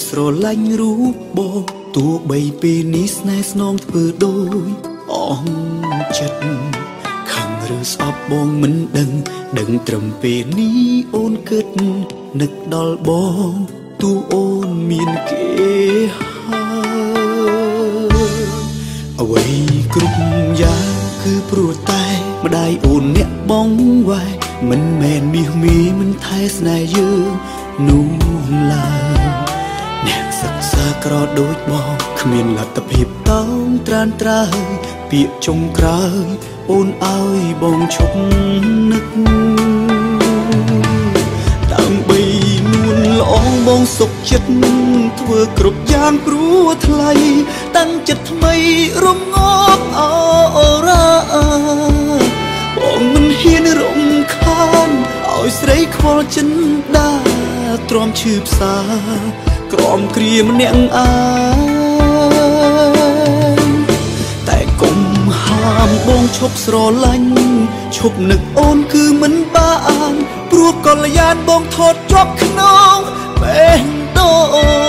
ស្រឡាញ់រូបបងទោះបីពេលនេះស្នេហ៍ស្នងធ្វើដូចអងចិត្តខឹងឬស្អប់បងមិនដឹងត្រឹមពេលនេះអូនគិតនឹកដល់បងទោះអូនមានគេហើយអ្វីគ្រប់យ៉ាងគឺព្រោះតែម្ដាយអូនអ្នកបងវ៉ែមិនមែនមាសមីមិនថែស្នេហ៍យើងនោះឡើយអ្នកសិក្សាក្រដូចបងគ្មានលទ្ធភាពតោងត្រានត្រើយពាក្យចុងក្រោយអូនឲ្យបងឈប់នឹកដើម្បីនួនល្អងបងសុខចិត្តធ្វើគ្រប់យ៉ាងព្រោះថ្លៃតាំងចិត្តថ្មីរំងាប់អរ៉ាបងមិនហ៊ានរំខានឲ្យស្រីខ្វល់ចិនដាទ្រាំឈឺផ្សាក្រំគ្រាម្នាក់អាយតែកុំហាមបងឈប់ស្រឡាញ់ឈប់នឹកអូនគឺមិនបានព្រោះកល្យានបងថតជាប់ក្នុងបេះដូ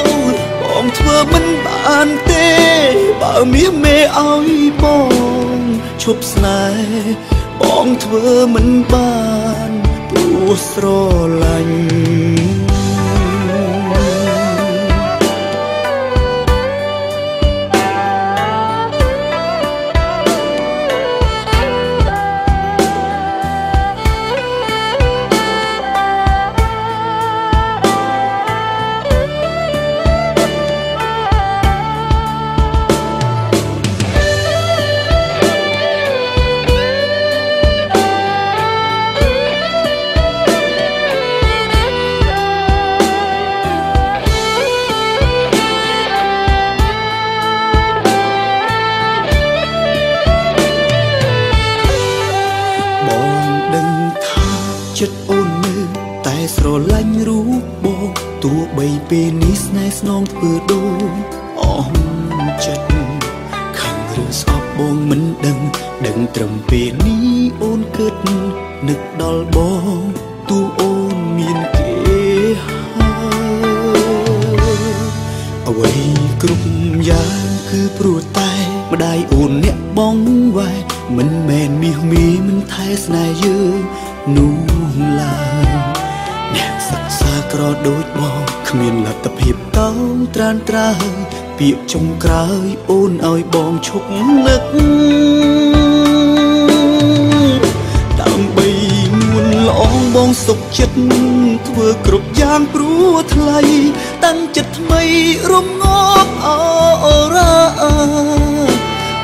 ងបងធ្វើមិនបានទេបើមាសមេឲ្យបងឈប់ស្នេហ៍បងធ្វើមិនបានព្រោះស្រឡាញ់ចិត្តអូនមើលតែស្រឡាញ់រូបបងទោះបីពេលនេះស្នេហ៍ស្នងធ្វើដូចអងចិត្តខឹងឬស្អប់បងមិនដឹងត្រឹមពេលនេះអូនគិតនឹកដល់បងទោះអូនមានគេហើយអ្វីគ្រប់យ៉ាងគឺព្រោះតែម្ដាយអូនអ្នកបងវ៉ែមិនមែនមាសមីមិនថែស្នេហ៍យើងនោះឡើយអ្នកសិក្សាក្រដូចបងគ្មានលទ្ធភាពតោងត្រានត្រើយពាក្យចុងក្រោយអូនឲ្យបងឈប់នឹកដើម្បីនួនល្អងបងសុខចិត្តធ្វើគ្រប់យ៉ាងព្រោះថ្លៃតាំងចិត្តថ្មីរំងាប់អរ៉ា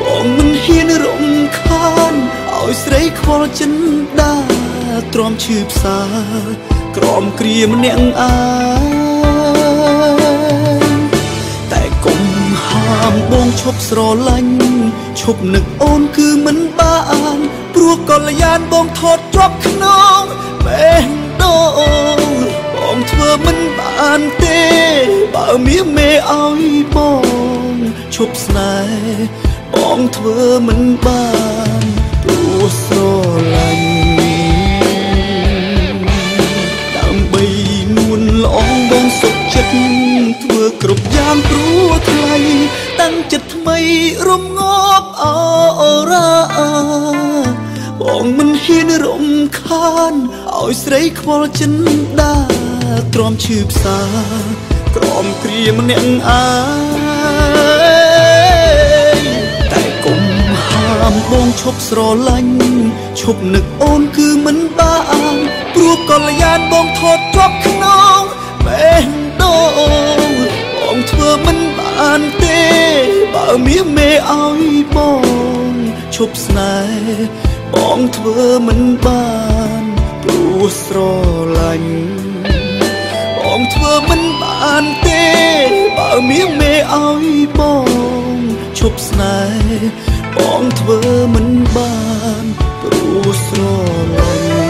បងមិនហ៊ានរំខានឲ្យស្រីខ្វល់ចិនដាទ្រាំឈឺផ្សាក្រំគ្រាម្នាក់អាយតែកុំហាមបងឈប់ស្រឡាញ់ឈប់នឹកអូនគឺមិនបានព្រោះកល្យានបងថតជាប់ក្នុងបេះដូងបងធ្វើមិនបានទេបើមាសមេឲ្យបងឈប់ស្នេហ៍បងធ្វើមិនបានព្រោះស្រឡាញ់ល្អងបងសុខចិត្តធ្វើគ្រប់យ៉ាងព្រោះថ្លៃតាំងចិត្តថ្មីរំងាប់អរ៉ាបងមិនហ៊ានរំខានឲ្យស្រីខ្វល់ចិនដាទ្រាំឈឺផ្សាក្រំគ្រាម្នាក់អាយតែកុំហាមបងឈប់ស្រឡាញ់ឈប់នឹកអូនគឺមិនបានព្រោះកល្យានបងថតជាប់ក្នុងបេះដូងបងធ្វើមិនបានទេបើមាសមេឲ្យបងឈប់ស្នេហ៍បងធ្វើមិនបានព្រោះស្រឡាញ់បងធ្វើមិនបានទេបើមាសមេឲ្យបងឈប់ស្នេហ៍បងធ្វើមិនបានព្រោះស្រឡាញ់